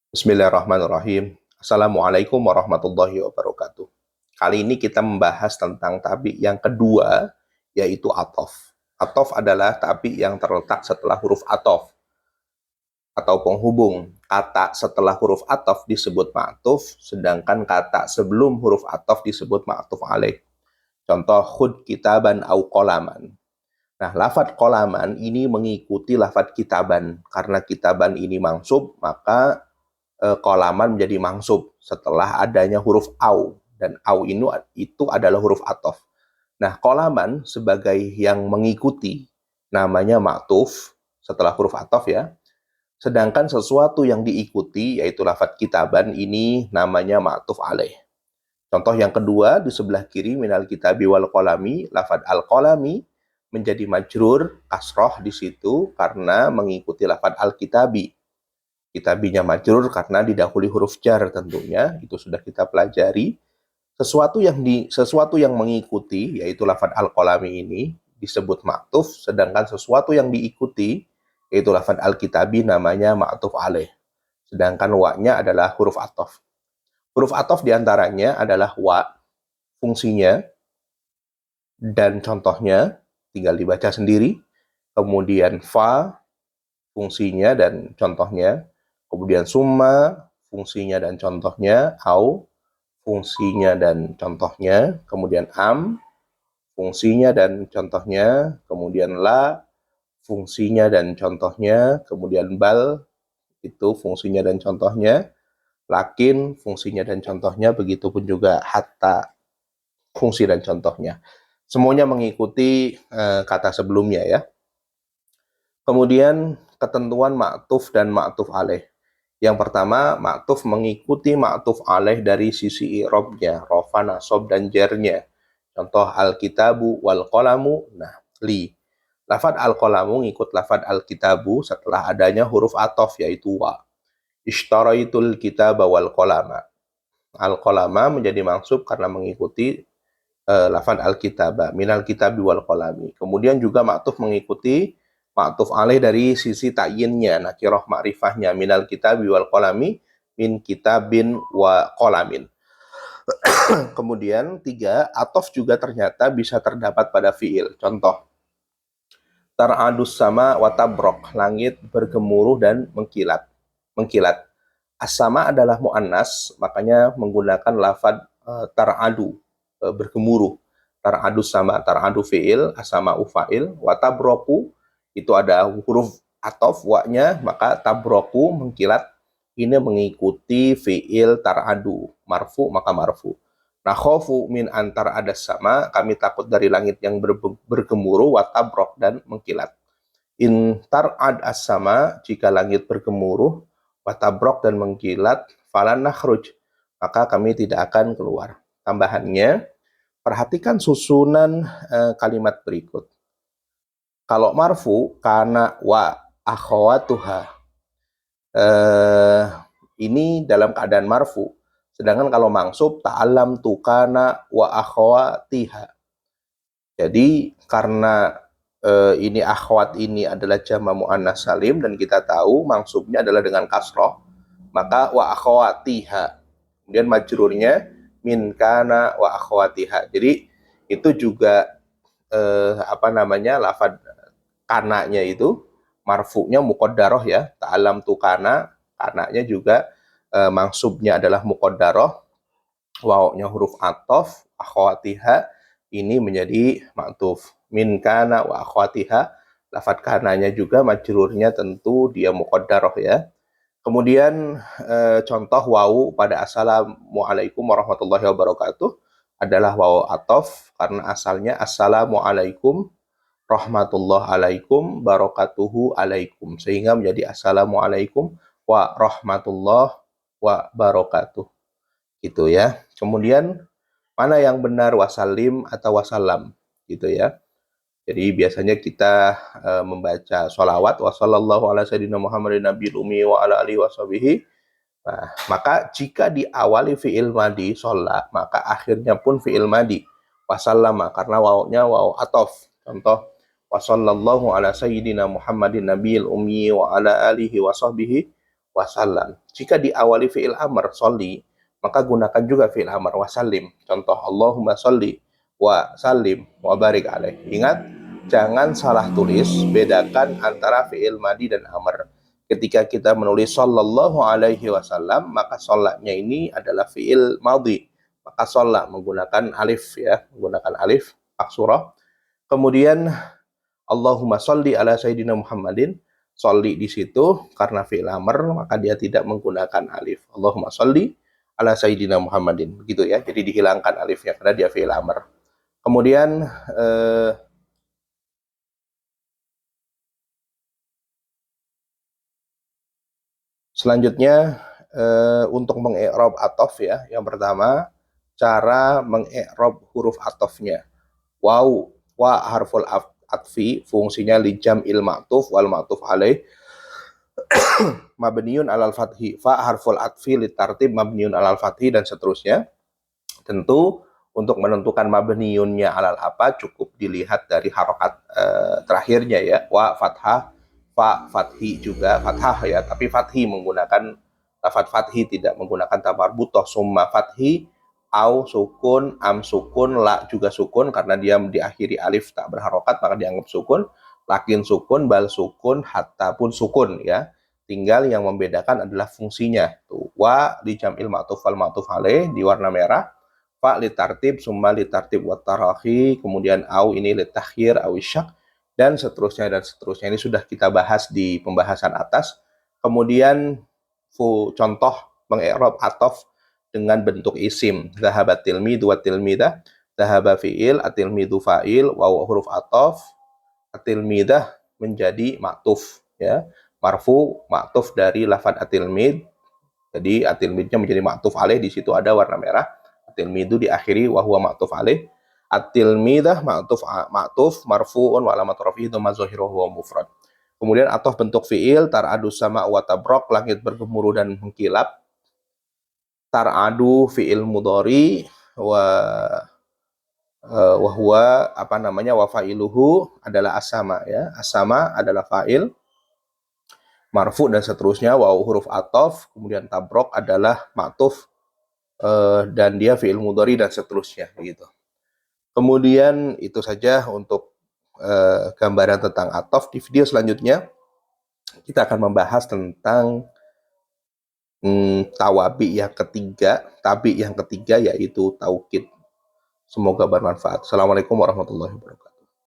Bismillahirrahmanirrahim. Assalamualaikum warahmatullahi wabarakatuh. Kali ini kita membahas tentang tabi yang kedua, yaitu atof. Atof adalah tabi yang terletak setelah huruf atof atau penghubung. Kata setelah huruf atof disebut ma'tuf, sedangkan kata sebelum huruf atof disebut ma'tuf alaih. Contoh, khud kitaban au qolaman. Nah, lafadz qolaman ini mengikuti lafadz kitaban. Karena kitaban ini mansub, maka qolaman menjadi mansub setelah adanya huruf au. Dan au ini itu adalah huruf atof. Nah, qolaman sebagai yang mengikuti namanya ma'tuf setelah huruf atof ya. Sedangkan sesuatu yang diikuti yaitu lafadz kitaban ini namanya ma'tuf alaih. Contoh yang kedua di sebelah kiri minal kitabi wal qolami, lafadz al-qolami menjadi majrur kasroh di situ karena mengikuti lafadz al-kitabi. Kitabinya majrur karena didahului huruf jar tentunya, itu sudah kita pelajari. Sesuatu yang mengikuti yaitu lafadz al-qolami ini disebut ma'tuf, sedangkan sesuatu yang diikuti yaitu lafadz al-kitabi namanya ma'tuf alaih. Sedangkan wa-nya adalah huruf atof. Huruf atof diantaranya adalah wa, fungsinya dan contohnya tinggal dibaca sendiri. Kemudian fa, fungsinya dan contohnya. Kemudian summa, fungsinya dan contohnya. Au, fungsinya dan contohnya. Kemudian am, fungsinya dan contohnya. Kemudian la, fungsinya dan contohnya. Kemudian bal, itu fungsinya dan contohnya. Lakin, fungsinya dan contohnya. Begitupun juga hatta, fungsi dan contohnya. Semuanya mengikuti kata sebelumnya ya. Kemudian ketentuan ma'tuf dan ma'tuf alaih. Yang pertama, ma'tuf mengikuti ma'tuf alaih dari sisi i'rabnya, rofa, nasab, dan jarnya. Contoh al-kitabu wal qalamu, nah, li. Lafad al-qalamu ngikut lafad al-kitabu setelah adanya huruf atof yaitu wa. Ishtaraitul kitaba wal qalama. Al-qalama menjadi mansub karena mengikuti lafad al-kitaba, minal kitabi wal qalami. Kemudian juga ma'tuf mengikuti ma'tuf alaih dari sisi ta'yinnya, nakirah ma'rifahnya, minal kitabi wal qalami, min kitabin wa qalamin. Kemudian tiga, atof juga ternyata bisa terdapat pada fiil. Contoh, tar'adus sama watabrok, langit bergemuruh dan mengkilat. Mengkilat. As-sama adalah mu'annas, makanya menggunakan lafad tar'adu, bergemuruh. Tar'adu sama, tar'adu fi'il, as-sama ufa'il, watabroku, itu ada huruf atof, wa-nya, maka tabroku, mengkilat, ini mengikuti fi'il tar'adu, marfu, maka marfu. Nakhofu min antar ada sama, kami takut dari langit yang bergemuruh, watabrok, dan mengkilat. In tar'ad as-sama, jika langit bergemuruh, watabrok dan mengkilat, falan nakhruj, maka kami tidak akan keluar. Tambahannya, perhatikan susunan kalimat berikut. Kalau marfu, kana wa akhawatuha, ini dalam keadaan marfu. Sedangkan kalau mansub, ta'alam tu kana wa akhawatiha. Jadi karena ini akhwat ini adalah jama muannas salim dan kita tahu mangsubnya adalah dengan kasroh, maka wa akhwatiha. Kemudian majrurnya min kana wa akhwatiha. Jadi itu juga lafad kananya itu marfu'nya muqaddarah ya. Ta'alam tu kana, kananya juga mangsubnya adalah muqaddarah, wawnya huruf atof, akhwatiha ini menjadi ma'tuf. Min kana wa akhwatiha, lafad kananya juga majrurnya tentu dia muqaddarah ya. Kemudian contoh wawu pada assalamualaikum warahmatullahi wabarakatuh adalah wawu atof karena asalnya assalamualaikum rahmatullah alaikum barakatuhu alaikum, sehingga menjadi assalamualaikum wa rahmatullah wa barakatuh gitu ya. Kemudian mana yang benar, wasallim atau wasallam gitu ya. Jadi biasanya kita membaca sholawat wa sallallahu ala sayyidina Muhammadin nabiyil ummi wa ala alihi washabihi. Nah, maka jika diawali fi'il madi sholat, maka akhirnya pun fi'il madi wasallama karena wawunya wawu atof. Contoh, wa sallallahu ala sayyidina Muhammadin nabiyil ummi wa ala alihi washabihi wasallam. Jika diawali fi'il amr, sholli, maka gunakan juga fi'il amr wasallim. Contoh, Allahumma sholli wa sallim wa barik alaih. Ingat, jangan salah tulis, bedakan antara fi'il madi dan amr. Ketika kita menulis sallallahu alaihi wasallam, maka sholatnya ini adalah fi'il madhi. Maka sholat menggunakan alif ya, menggunakan alif maksurah. Kemudian Allahumma sholli ala sayyidina Muhammadin, sholli di situ karena fi'il amr, maka dia tidak menggunakan alif. Allahumma sholli ala sayyidina Muhammadin, begitu ya. Jadi dihilangkan alifnya karena dia fi'il amr. Kemudian selanjutnya untuk mengi'rab atof ya. Yang pertama, cara mengi'rab huruf atofnya. Waw, wa harful atfi, fungsinya li jam'il ma'tuf wal ma'tuf alaih mabniun alal fathi, fa harful atfi li tartib mabniun alal fathi, dan seterusnya. Tentu untuk menentukan mabniunnya alal apa cukup dilihat dari harokat terakhirnya ya. Wa fathah, fa fathi juga fathah ya, tapi fathi menggunakan lafadz fathi, tidak menggunakan ta marbutoh. Summa fathi, au sukun, am sukun, la juga sukun karena dia diakhiri alif tak berharokat maka dianggap sukun. Lakin sukun, bal sukun, hatta pun sukun ya. Tinggal yang membedakan adalah fungsinya. Tuh, wa di jam'il ma'tuf wal ma'tuf alaih di warna merah, fa li tartib, summa li tartib wa tarahi, kemudian au ini li takhir, au syak, dan seterusnya dan seterusnya. Ini sudah kita bahas di pembahasan atas. Kemudian contoh mengi'rab atof dengan bentuk isim. Zahabat tilmidu wa tilmidah, zahaba fi'il, atilmidu fa'il, wa huruf atof, atilmidah menjadi ma'tuf ya. Marfu ma'tuf dari lafad atilmid. Jadi atilmidnya menjadi ma'tuf alaih, di situ ada warna merah. Atilmidu diakhiri wa huwa ma'tuf alaih. Atilmidah ma'tuf marfu'un wa alamat rafi'i dhamma zahiruhu wa mufrad. Kemudian atof bentuk fi'il, tar'adu sama wa tabrok, langit bergemuruh dan mengkilap. Tar'adu fi'il mudhari wa huwa wa fa'iluhu adalah asama ya. Asama adalah fa'il, marfu dan seterusnya. Wa huruf atof, kemudian tabrok adalah ma'tuf dan dia fi'il mudhari dan seterusnya begitu. Kemudian itu saja untuk gambaran tentang atof. Di video selanjutnya kita akan membahas tentang tabi yang ketiga yaitu taukid. Semoga bermanfaat. Assalamualaikum warahmatullahi wabarakatuh.